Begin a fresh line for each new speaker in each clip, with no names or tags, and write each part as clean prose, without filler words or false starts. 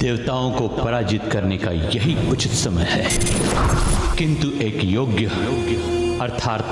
देवताओं को पराजित करने का यही उचित समय है, किंतु एक योग्य अर्थात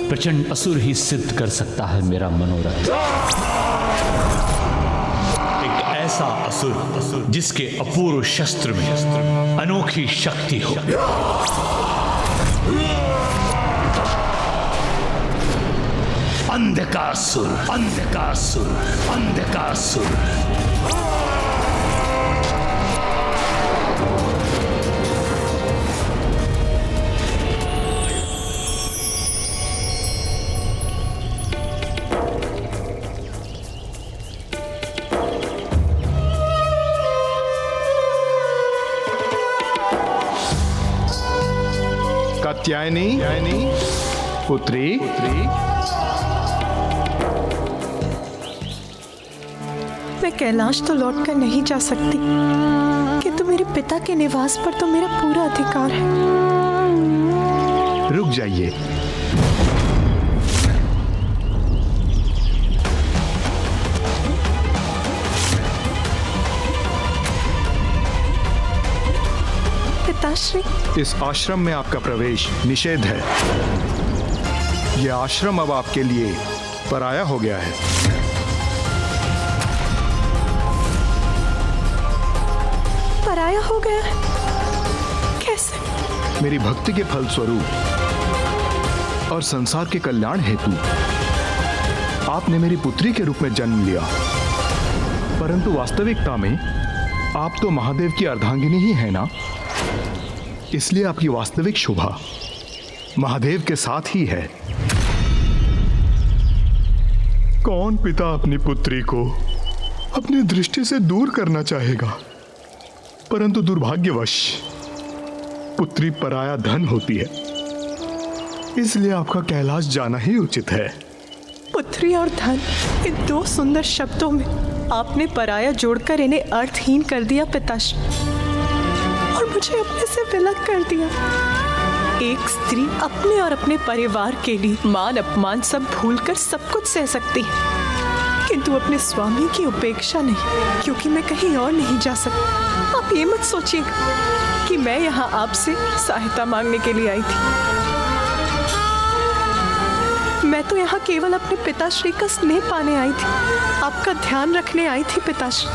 प्रचंड असुर ही सिद्ध कर सकता है मेरा मनोरथ। एक ऐसा असुर जिसके अपूर्व शस्त्र में अनोखी शक्ति हो। अंधकासुर, अंधकासुर, अंधकासुर।
कात्यायनी, पुत्री,
मैं कैलाश तो लौटकर नहीं जा सकती, किंतु मेरे पिता के निवास पर तो मेरा पूरा अधिकार है।
रुक जाइए।
पिताश्री,
इस आश्रम में आपका प्रवेश निषेध है। यह आश्रम अब आपके लिए पराया हो गया है।
पराया हो गया? कैसे?
मेरी भक्ति के फलस्वरूप और संसार के कल्याण हेतु आपने मेरी पुत्री के रूप में जन्म लिया, परंतु वास्तविकता में आप तो महादेव की अर्धांगिनी ही है ना, इसलिए आपकी वास्तविक शोभा महादेव के साथ ही है। कौन पिता अपनी पुत्री को अपनी दृष्टि से दूर करना चाहेगा, परंतु दुर्भाग्यवश पुत्री पराया धन होती है, इसलिए आपका कैलाश जाना ही उचित है।
पुत्री और धन, इन दो सुंदर शब्दों में आपने पराया जोड़कर इन्हें अर्थहीन कर दिया पिताश्री, और मुझे अपने से विलग कर दिया। एक स्त्री अपने और अपने परिवार के लिए मान अपमान सब भूलकर सब कुछ सह सकती है, किंतु अपने स्वामी की उपेक्षा नहीं, क्योंकि मैं कहीं और नहीं जा सकती। आप ये मत सोचिएगा कि मैं यहाँ आपसे सहायता मांगने के लिए आई थी। मैं तो यहाँ केवल अपने पिताश्री का स्नेह पाने आई थी, आपका ध्यान रखने आई थी पिताश्री।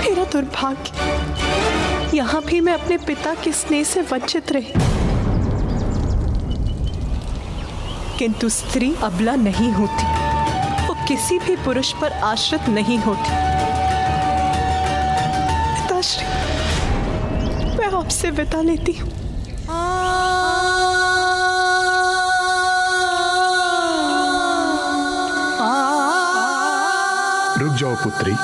मेरा दुर्भाग्य, यहाँ भी मैं अपने पिता के स्नेह से वंचित रही। किंतु स्त्री अबला नहीं होती, वो किसी भी पुरुष पर आश्रित नहीं होती। पिताश्री, मैं आपसे विदा लेती हूँ।
रुक जाओ पुत्री।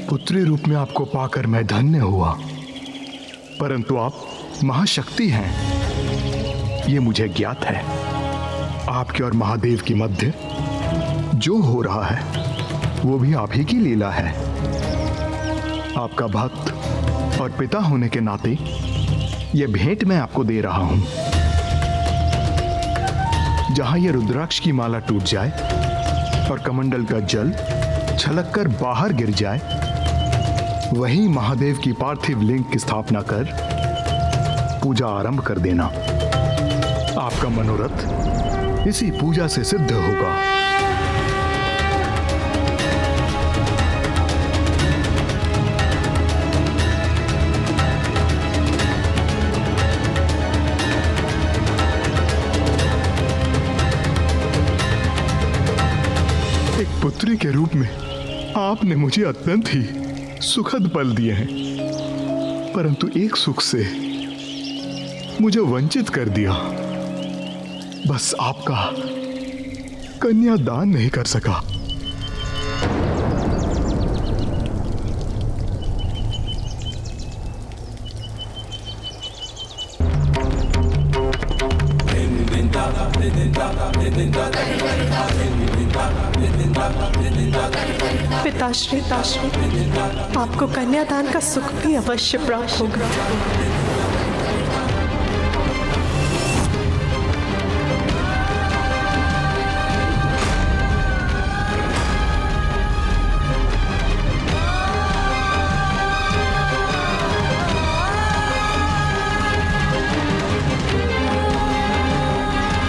पुत्री रूप में आपको पाकर मैं धन्य हुआ, परंतु आप महाशक्ति हैं, ये मुझे ज्ञात है। आपके और महादेव के मध्य जो हो रहा है वो भी आप ही की लीला है। आपका भक्त और पिता होने के नाते यह भेंट मैं आपको दे रहा हूं। जहां यह रुद्राक्ष की माला टूट जाए और कमंडल का जल छलककर बाहर गिर जाए, वहीं महादेव की पार्थिव लिंग की स्थापना कर पूजा आरंभ कर देना। आपका मनोरथ इसी पूजा से सिद्ध होगा। एक पुत्री के रूप में आपने मुझे अत्यंत ही सुखद पल दिए हैं, परंतु एक सुख से मुझे वंचित कर दिया। बस आपका कन्यादान नहीं कर सका।
पिताश्री, आपको कन्यादान का सुख भी अवश्य प्राप्त होगा।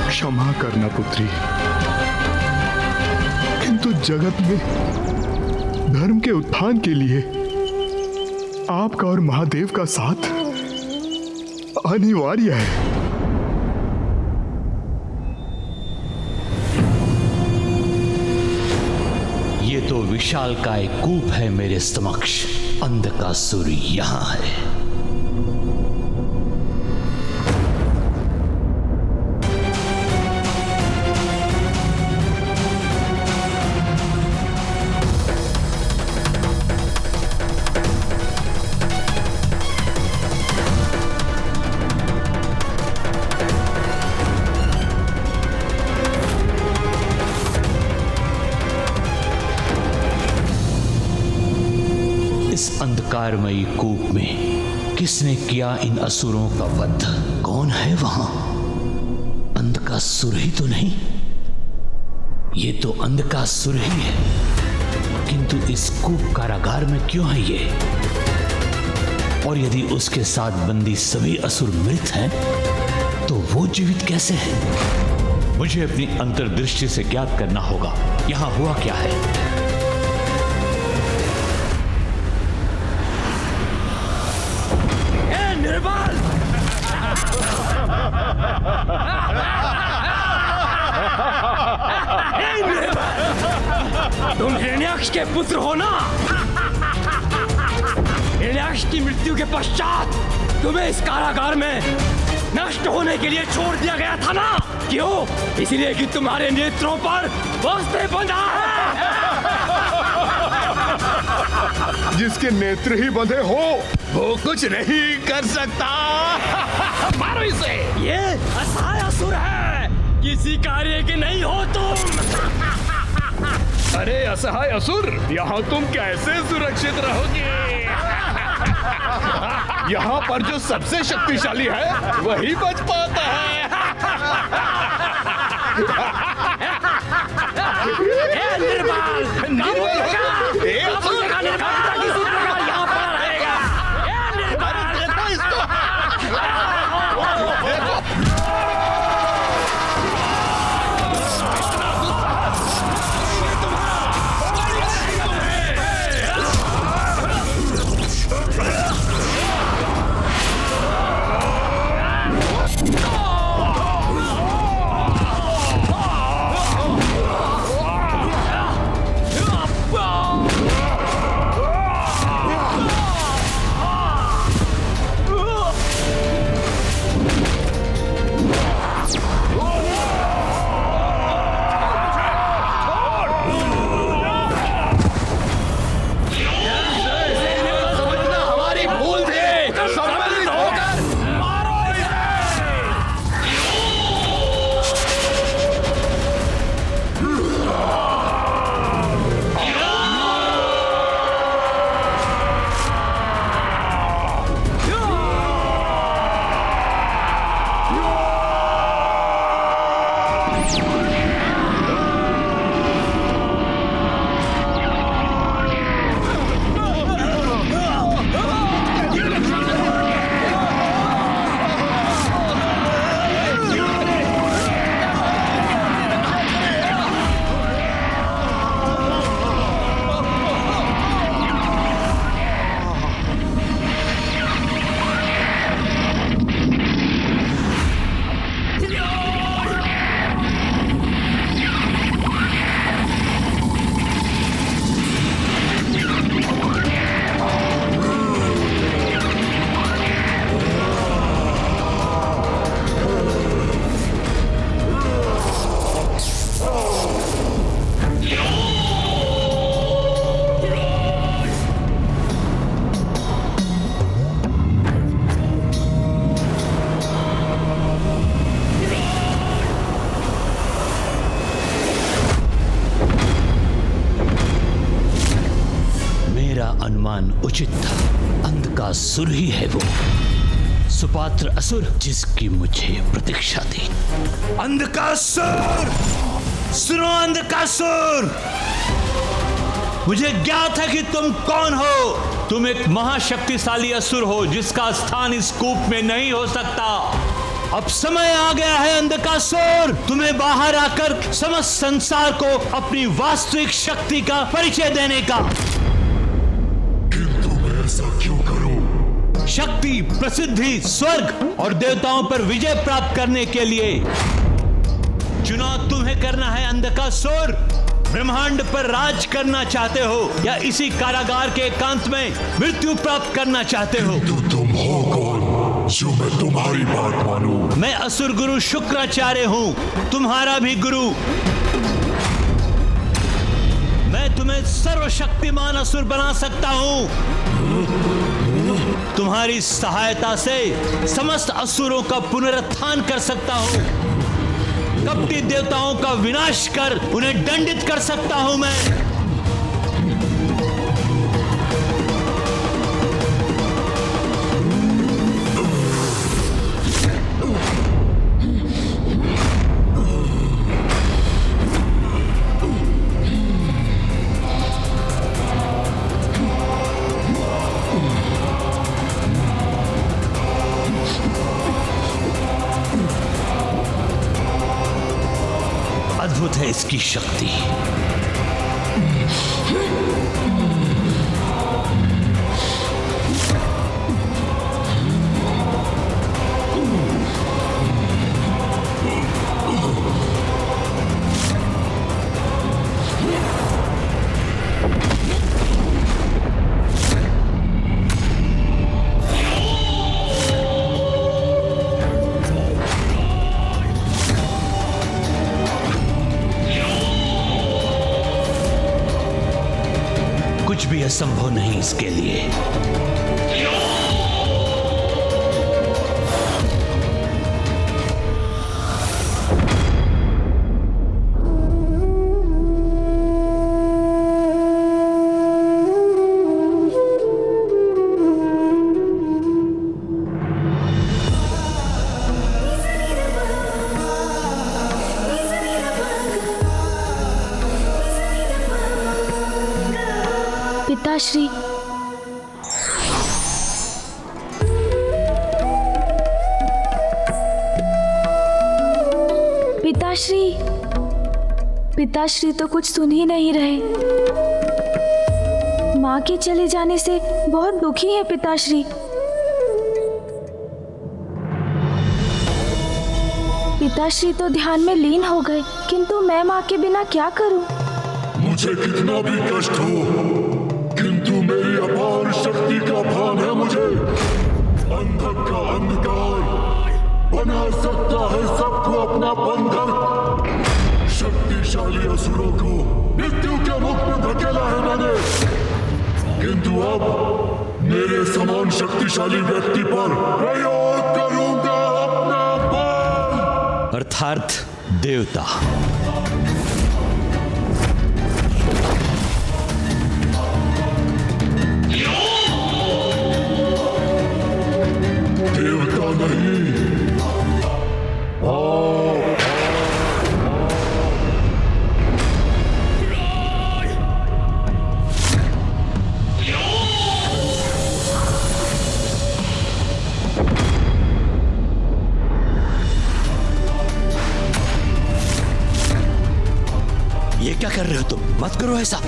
क्षमा करना पुत्री, किंतु जगत में धर्म के उत्थान के लिए आपका और महादेव का साथ अनिवार्य है।
ये तो विशाल का एक कूप है मेरे समक्ष। अंधकासुर यहां है। इस अंधकारमयी कूप में किसने किया इन असुरों का वध? कौन है वहां? अंधकासुर ही तो नहीं? ये तो अंधकासुर ही है, किंतु इस कूप कारागार में क्यों है ये? और यदि उसके साथ बंदी सभी असुर मृत हैं, तो वो जीवित कैसे हैं? मुझे अपनी अंतर्दृष्टि से ज्ञात करना होगा यहां हुआ क्या है।
निर्बल! तुम हिरण्याक्ष के पुत्र हो ना? हिरण्याक्ष की मृत्यु के पश्चात तुम्हें इस कारागार में नष्ट होने के लिए छोड़ दिया गया था ना? क्यों? इसलिए कि तुम्हारे नेत्रों पर वस्त्र बंधा है।
जिसके नेत्र ही बंधे हो वो कुछ नहीं कर सकता।
मारो इसे। ये असहाय असुर है, किसी कार्य के नहीं हो तुम।
अरे असहाय असुर, यहाँ तुम कैसे सुरक्षित रहोगे? यहाँ पर जो सबसे शक्तिशाली है वही बच पाता है।
निर्बल! यहाँ पर रहेगा।
अनुमान उचित था। अंधकासुर ही है वो सुपात्र असुर जिसकी मुझे प्रतीक्षा थी।
अंधकासुर, सुनो अंधकासुर, मुझे ज्ञात है कि तुम कौन हो।
तुम एक महाशक्तिशाली असुर हो जिसका स्थान इस कूप में नहीं हो सकता।
अब समय आ गया है अंधकासुर, तुम्हें बाहर आकर समस्त संसार को अपनी वास्तविक शक्ति का परिचय देने का।
किंतु मैं ऐसा क्यों करूं?
शक्ति, प्रसिद्धि, स्वर्ग और देवताओं पर विजय प्राप्त करने के लिए चुनाव तुम्हें करना है अंधकासुर। ब्रह्मांड पर राज करना चाहते हो या इसी कारागार के एकांत में मृत्यु प्राप्त करना चाहते हो?
तो तुम हो कौन जो मैं तुम्हारी बात मानूं?
मैं असुर गुरु शुक्राचार्य हूं, तुम्हारा भी गुरु। मैं तुम्हें सर्वशक्तिमान असुर बना सकता हूं। तुम्हारी सहायता से समस्त असुरों का पुनरुत्थान कर सकता हूं। कपटी देवताओं का विनाश कर उन्हें दंडित कर सकता हूं मैं।
अद्भुत है इसकी शक्ति। कुछ भी असंभव नहीं इसके लिए।
पिताश्री, पिताश्री, पिताश्री तो कुछ सुन ही नहीं रहे। माँ के चले जाने से बहुत दुखी है पिताश्री। पिताश्री तो ध्यान में लीन हो गए, किंतु मैं माँ के बिना क्या करूं?
मुझे कितना भी कष्ट हो, किंतु मेरी अपार शक्ति का भान है मुझे। अंधक का अंधकार बना सकता है सबको अपना बंधक। शक्तिशाली असुरों को मृत्यु के मुख में धकेला है मैंने, किंतु अब मेरे समान शक्तिशाली व्यक्ति पर प्रयोग करूंगा अपना बल।
अर्थात देवता।
देवता नहीं,
ये क्या कर रहे हो तुम? मत करो ऐसा।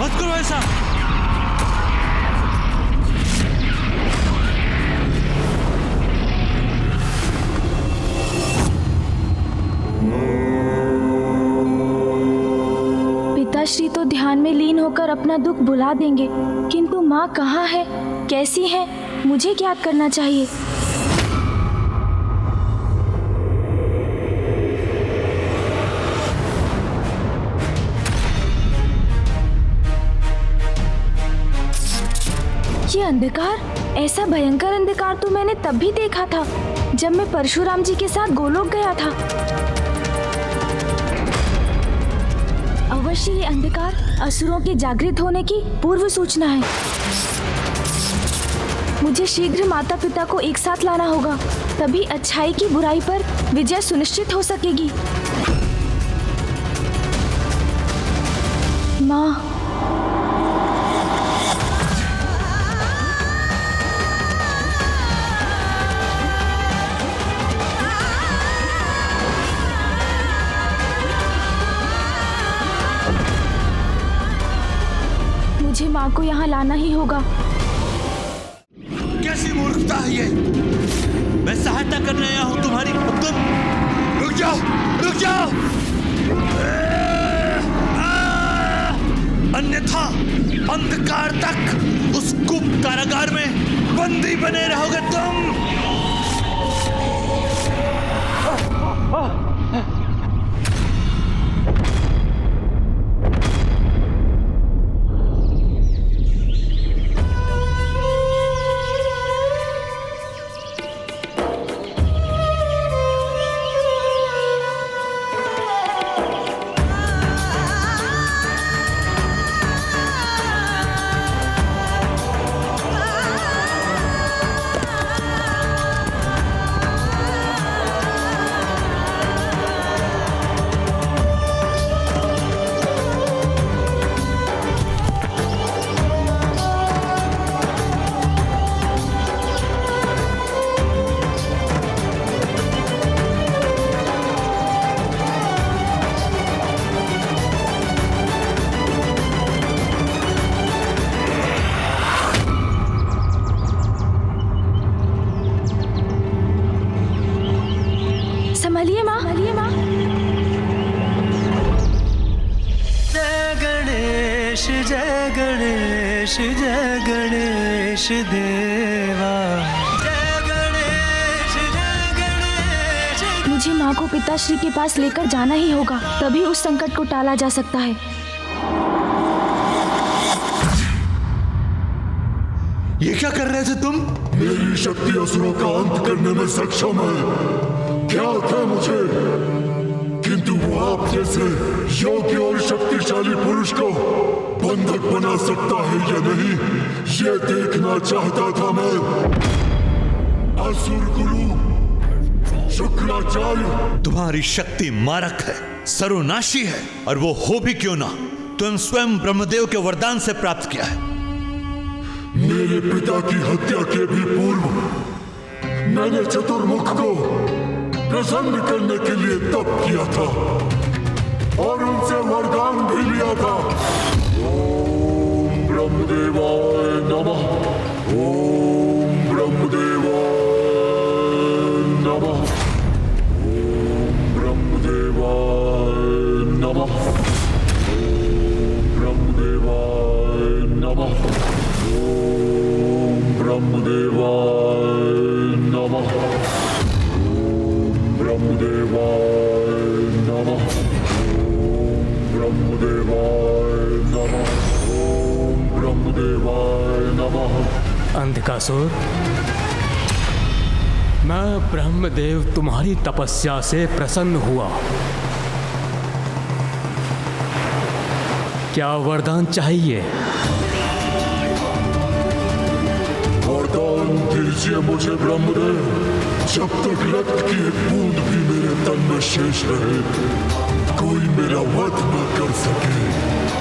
मत करो ऐसा।
पिताश्री तो ध्यान में लीन होकर अपना दुख भुला देंगे, किंतु माँ कहाँ है? कैसी हैं, मुझे ज्ञात करना चाहिए। ये अंधकार, ऐसा भयंकर अंधकार तो मैंने तब भी देखा था जब मैं परशुराम जी के साथ गोलोक गया था। अवश्य ये अंधकार असुरों के जागृत होने की पूर्व सूचना है। मुझे शीघ्र माता पिता को एक साथ लाना होगा, तभी अच्छाई की बुराई पर विजय सुनिश्चित हो सकेगी। माँ, मुझे माँ को यहाँ लाना ही होगा।
कैसी मूर्खता है ये? मैं सहायता करने आया हूं तुम्हारी, तुम रुक जाओ, रुक जाओ। अन्यथा अंधकार तक उस कूप कारागार में बंदी बने रहोगे तुम।
संभलिए माँ।
जय गणेश जय गणेश जय गणेश देवा, जय गणेश जय गणेश।
मुझे माँ को पिताश्री के पास लेकर जाना ही होगा, तभी उस संकट को टाला जा सकता है।
ये क्या कर रहे थे तुम?
मेरी शक्ति असुरों का अंत करने में सक्षम है, ज्ञात है मुझे, किंतु वो आप जैसे योग्य और शक्तिशाली पुरुष को बंधक बना सकता है या नहीं, ये देखना चाहता था मैं। असुर गुरु शुक्राचार्य,
तुम्हारी शक्ति मारक है, सर्वनाशी है, और वो हो भी क्यों ना, तुम स्वयं ब्रह्मदेव के वरदान से प्राप्त किया है।
मेरे पिता की हत्या के भी पूर्व मैंने चतुर्मुख को प्रसन्न करने के लिए तप किया था और उनसे वरदान भी लिया था। ओम ब्रह्मदेवाय नमः, ओम ब्रह्मदेवाय नमः, ओम ब्रह्मदेवाय नमः, ओम ब्रह्मदेवाय नमः, ओम ब्रह्मदेवाय नमः, ब्रह्मदेवाय नमः, ओम ब्रह्मदेवाय नमः, ओम ब्रह्मदेवाय नमः।
अंधकासुर, मैं ब्रह्मदेव तुम्हारी तपस्या से प्रसन्न हुआ। क्या वरदान चाहिए?
वरदान दीजिए मुझे ब्रह्मदेव, जब तक रक्त की एक बूंद भी मेरे तन में शेष रहे, कोई मेरा वध न कर सके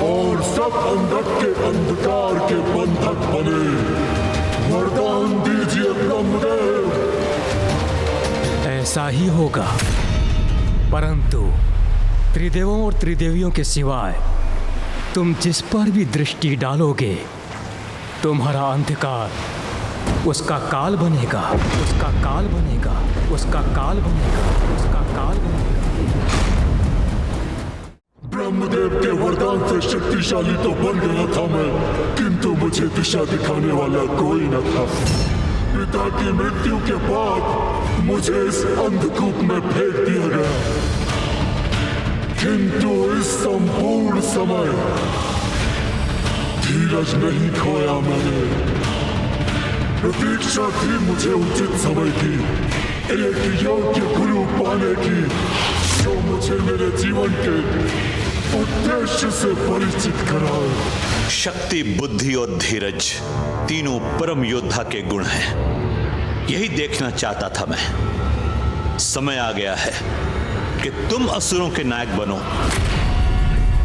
और सब अंधक के अंधकार के बंधक बने। वरदान दीजिए ब्रह्मदेव।
ऐसा ही होगा, परंतु त्रिदेवों और त्रिदेवियों के सिवाय तुम जिस पर भी दृष्टि डालोगे, तुम्हारा अंधकार उसका काल बनेगा, उसका काल बनेगा, उसका काल बनेगा, उसका काल बनेगा।
ब्रह्मदेव के वरदान से शक्तिशाली तो बन गया था मैं, किंतु मुझे दिशा दिखाने वाला कोई न था। पिता की मृत्यु के बाद मुझे इस अंधकूप में फेंक दिया गया, किंतु इस संपूर्ण समय धीरज नहीं खोया मैंने। प्रतीक्षा थी मुझे उचित समय की, एक योग्य गुरु पाने की, जो मुझे मेरे जीवन के उद्देश्य से परिचित कराए।
शक्ति, बुद्धि और धीरज तीनों परम योद्धा के गुण हैं। यही देखना चाहता था मैं। समय आ गया है कि तुम असुरों के नायक बनो,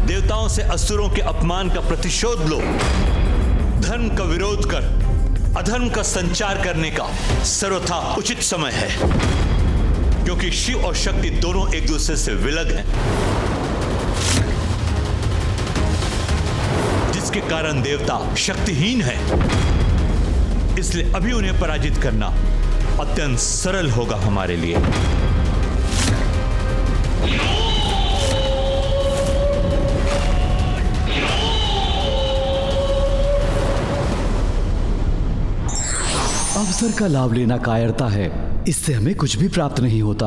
देवताओं से असुरों के अपमान का प्रतिशोध लो, धर्म का विरोध कर अधर्म का संचार करने का सर्वथा उचित समय है, क्योंकि शिव और शक्ति दोनों एक दूसरे से विलग हैं, जिसके कारण देवता शक्तिहीन है। इसलिए अभी उन्हें पराजित करना अत्यंत सरल होगा हमारे लिए।
अवसर का लाभ लेना कायरता है, इससे हमें कुछ भी प्राप्त नहीं होता।